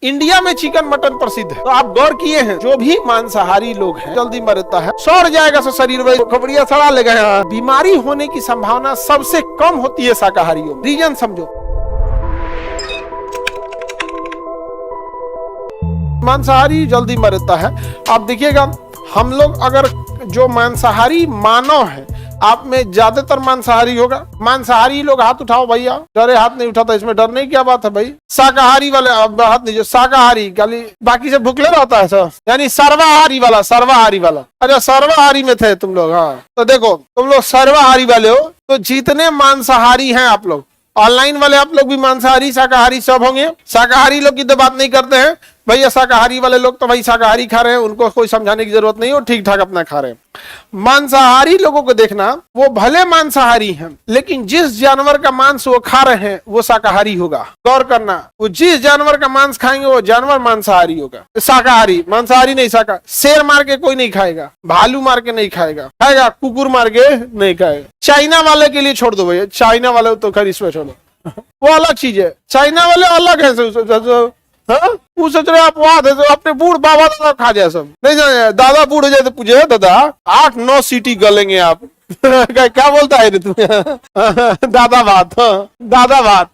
India में chicken mutton प्रसिद्ध है। तो आप गौर किए हैं जो भी मांसाहारी लोग हैं जल्दी मरता है, सड़ जाएगा सब शरीर में, खबड़िया सड़ा लेगा। बीमारी होने की संभावना सबसे कम होती है शाकाहारियों में। रीजन समझो, मांसाहारी जल्दी मरता है। आप देखिएगा हम लोग अगर जो मांसाहारी मानव है, आप में ज्यादातर मांसाहारी होगा। मांसाहारी लोग हाथ उठाओ भैया, डरे हाथ नहीं उठाता, इसमें डरने की क्या बात है भाई। शाकाहारी वाले हाथ नहीं, जो शाकाहारी खाली बाकी से भूखले रहता है सब, यानी सर्वाहारी वाला। अच्छा सर्वाहारी में थे तुम लोग, हाँ तो देखो तुम लोग सर्वाहारी वाले हो। तो जितने मांसाहारी हैं आप लोग, ऑनलाइन वाले आप लोग भी मांसाहारी शाकाहारी सब होंगे। शाकाहारी लोग की तो बात नहीं करते हैं भैया, शाकाहारी वाले लोग तो भाई शाकाहारी खा रहे हैं, उनको कोई समझाने की जरूरत नहीं, वो ठीक ठाक अपना खा रहे हैं। मांसाहारी लोगों को देखना, वो भले मांसाहारी हैं लेकिन जिस जानवर का मांस वो खा रहे हैं वो शाकाहारी होगा। गौर करना, वो जिस जानवर का मांस खाएंगे वो जानवर मांसाहारी होगा, शाकाहारी। मांसाहारी नहीं शाकाहारी। शेर मार के कोई नहीं खाएगा, भालू मार के नहीं खाएगा, कुकुर मार के नहीं खाएगा। चाइना वाले के लिए छोड़ दो भैया, चाइना वाले तो खैर इसमें छोड़ो, वो अलग चीज है। चाइना वाले अलग है। वो सोच रहे आप वहां थे तो अपने बूढ़ बाबा दादा खा जाए सब, नहीं जाए दादा बूढ़ हो जाए तो पूछे दादा 8-9 सीटी गलेंगे आप। क्या बोलता है तू? दादा भात, दादा भात,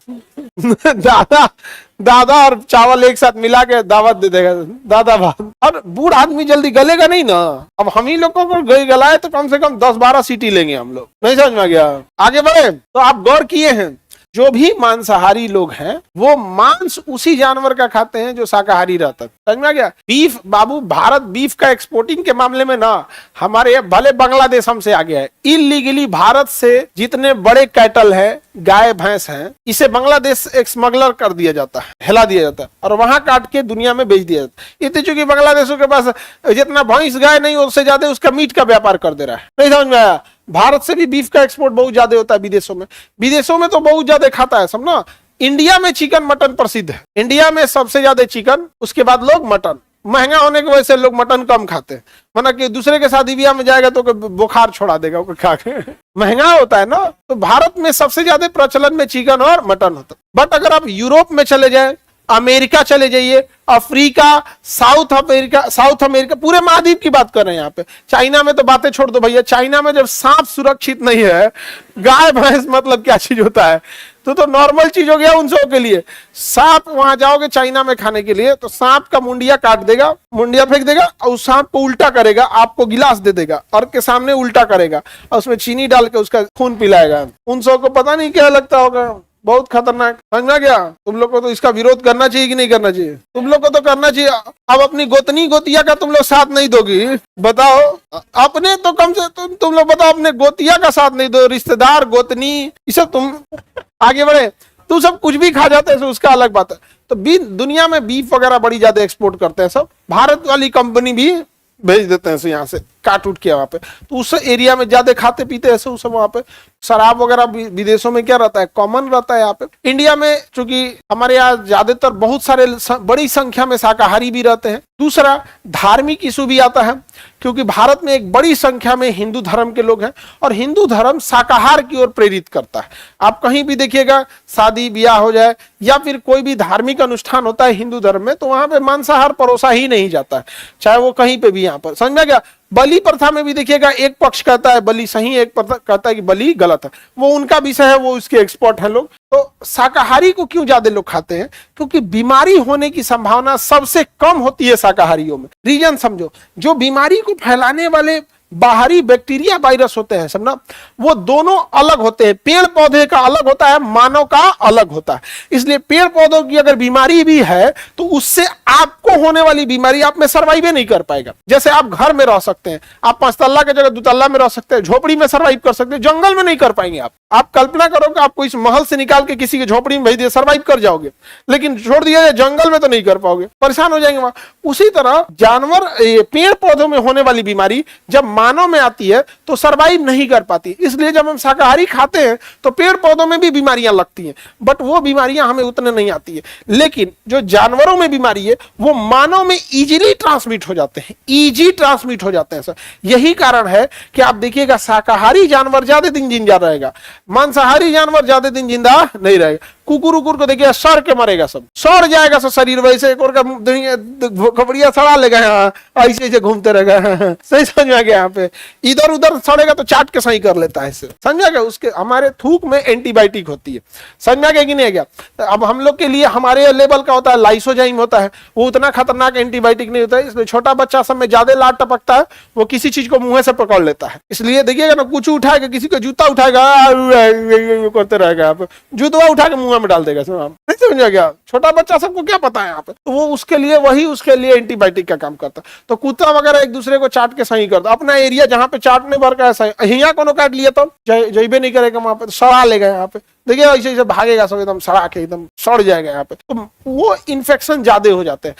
दादा और चावल एक साथ मिला के दावत दे देगा, दादा भात। और बूढ़ आदमी जल्दी गलेगा नहीं ना। अब हम ही लोगों को गलाए तो कम से कम 10-12 सीटी लेंगे हम लोग। नहीं समझ में गया? आगे बढ़े तो आप गौर किए हैं जो भी मांसाहारी लोग हैं वो मांस उसी जानवर का खाते हैं जो शाकाहारी रहता है। समझ में आ गया? बीफ बाबू, भारत बीफ का एक्सपोर्टिंग के मामले में ना हमारे भले बांग्लादेश हमसे आगे है। इलीगली भारत से जितने बड़े कैटल है, गाय भैंस हैं, इसे बांग्लादेश एक स्मगलर कर दिया जाता है, हिला दिया जाता है और वहां काट के दुनिया में बेच दिया जाता है। इतनी चूंकि बांग्लादेशों के पास जितना भैंस गाय नहीं, उससे ज्यादा उसका मीट का व्यापार कर दे रहा है। नहीं समझ में आया? भारत से भी बीफ का एक्सपोर्ट बहुत ज्यादा होता है विदेशों में। विदेशों में तो बहुत ज्यादा खाता है सब ना। इंडिया में चिकन मटन प्रसिद्ध है। इंडिया में सबसे ज्यादा चिकन, उसके बाद लोग मटन। महंगा होने की वजह से लोग मटन कम खाते हैं, वरना कि दूसरे के शादी ब्याह में जाएगा तो बुखार छोड़ा देगा खा के। महंगा होता है ना। तो भारत में सबसे ज्यादा प्रचलन में चिकन और मटन होता है। बट अगर आप यूरोप में चले जाए, अमेरिका चले जाइए, अफ्रीका, साउथ अमेरिका, पूरे महाद्वीप की बात कर रहे हैं यहाँ पे। चाइना में तो बातें छोड़ दो भैया। चाइना में जब सांप सुरक्षित नहीं है, गाय भैंस मतलब क्या चीज होता है, तो नॉर्मल चीज हो गया उन सबों के लिए। सांप वहां जाओगे चाइना में खाने के लिए तो सांप का मुंडिया काट देगा, मुंडिया फेंक देगा और उस सांप को उल्टा करेगा, आपको गिलास दे देगा और के सामने उल्टा करेगा और उसमें चीनी डाल के उसका खून पिलाएगा। उन सबों को पता नहीं क्या लगता होगा, बहुत खतरनाक। समझा गया? तुम लोग को तो इसका विरोध करना चाहिए कि नहीं करना चाहिए? तुम लोग को तो करना चाहिए। अब अपनी गोतनी गोतिया का तुम लोग साथ नहीं दोगी, बताओ। अपने तो कम से तुम लोग बताओ, अपने गोतिया का साथ नहीं दो, रिश्तेदार गोतनी ये सब। तुम आगे बढ़े तू सब कुछ भी खा जाते हैं, उसका अलग बात है। तो दुनिया में बीफ वगैरह बड़ी ज्यादा एक्सपोर्ट करते हैं सब। भारत वाली कंपनी भी भेज देते हैं यहाँ से काट उठ के वहां पे। तो उस एरिया में ज्यादा खाते पीते ऐसे उस वहां पे। शराब वगैरह विदेशों में क्या रहता है, कॉमन रहता है। यहाँ पे इंडिया में चूंकि हमारे यहाँ ज्यादातर बहुत सारे बड़ी संख्या में शाकाहारी भी रहते हैं। दूसरा धार्मिक इशू भी आता है, क्योंकि भारत में एक बड़ी संख्या में हिंदू धर्म के लोग हैं और हिंदू धर्म शाकाहार की ओर प्रेरित करता है। आप कहीं भी देखिएगा, शादी ब्याह हो जाए या फिर कोई भी धार्मिक अनुष्ठान होता है हिंदू धर्म में, तो वहां पे मांसाहार परोसा ही नहीं जाता है, चाहे वो कहीं पे भी। यहाँ पर समझ में गया? बलि प्रथा में भी देखिएगा, एक पक्ष कहता है बलि सही, एक कहता है कि बलि गलत है। वो उनका विषय है, वो उसके एक्सपर्ट हैं लोग। तो शाकाहारी को क्यों ज्यादा लोग खाते हैं? क्योंकि बीमारी होने की संभावना सबसे कम होती है शाकाहारियों में। रीजन समझो, जो बीमारी को फैलाने वाले बाहरी बैक्टीरिया वायरस होते हैं सब ना, वो दोनों अलग होते हैं। पेड़ पौधे का अलग होता है, मानव का अलग होता है। इसलिए पेड़ पौधों की अगर बीमारी भी है तो उससे आपको होने वाली बीमारी आप में सर्वाइव नहीं कर पाएगा। जैसे आप घर में रह सकते हैं, आप 5 तल्ला की जगह 2 तल्ला में रह सकते हैं, झोपड़ी में सर्वाइव कर सकते हैं, जंगल में नहीं कर पाएंगे। आप कल्पना करोगे आपको इस महल से निकाल के किसी की झोपड़ी में भेज दिया, सर्वाइव कर जाओगे, लेकिन छोड़ दिया जंगल में तो नहीं कर पाओगे, परेशान हो जाएंगे वहां। उसी तरह जानवर, पेड़ पौधों में होने वाली बीमारी जब मानव में आती है तो सरवाइव नहीं कर पाती। इसलिए जब हम शाकाहारी खाते हैं तो पेड़ पौधों में भी बीमारियां लगती हैं, बट वो बीमारियां हमें उतने नहीं आती है। लेकिन जो जानवरों में बीमारी है वो मानव में इजीली ट्रांसमिट हो जाते हैं, इजी ट्रांसमिट हो जाते हैं सर। यही कारण है कि आप देखिएगा शाकाहारी जानवर ज्यादा दिन जिंदा रहेगा, मांसाहारी जानवर ज्यादा दिन जिंदा नहीं रहेगा। कुकुर उकुर को देखिए सड़ के मरेगा, सब सड़ जाएगा सब शरीर, वैसे एक और का खबड़िया सड़ा लेगा, यहाँ ऐसे ऐसे घूमते रहेगा। सही समझ में आ गया? यहाँ पे इधर उधर सड़ेगा तो चाट के सही कर लेता है इससे, समझा गया? उसके हमारे थूक में एंटीबायोटिक होती है, समझ में आ गया कि नहीं आ गया? अब हम लोग के लिए हमारे लेवल का होता है लाइसोजाइम होता है, वो उतना खतरनाक एंटीबायोटिक नहीं होता है, इसलिए छोटा बच्चा सब में ज्यादा लाट टपकता है, वो किसी चीज को मुंह से पकड़ लेता है। इसलिए देखिएगा ना, कुछ उठाएगा, किसी का जूता उठाएगा करते रहेगा, आप जूतवा उठा के मुंह में डाल देगा, नहीं समझ आ गया? छोटा बच्चा सबको क्या पता है यहाँ पे, तो वो उसके लिए वही उसके लिए एंटीबायोटिक का काम करता है। तो कुत्ता वगैरह एक दूसरे को चाट के सही करता, अपना एरिया जहाँ पे चाटने भर का है, यहाँ कोनो काट लिया तो जइबे नहीं करेगा, वहां पे सड़ा लेगा, यहाँ पे देखिए ऐसे ऐसे भागेगा सब, एकदम सड़ा के एकदम सड़ जाएगा यहाँ पे, तो वो इन्फेक्शन ज्यादा हो जाते हैं।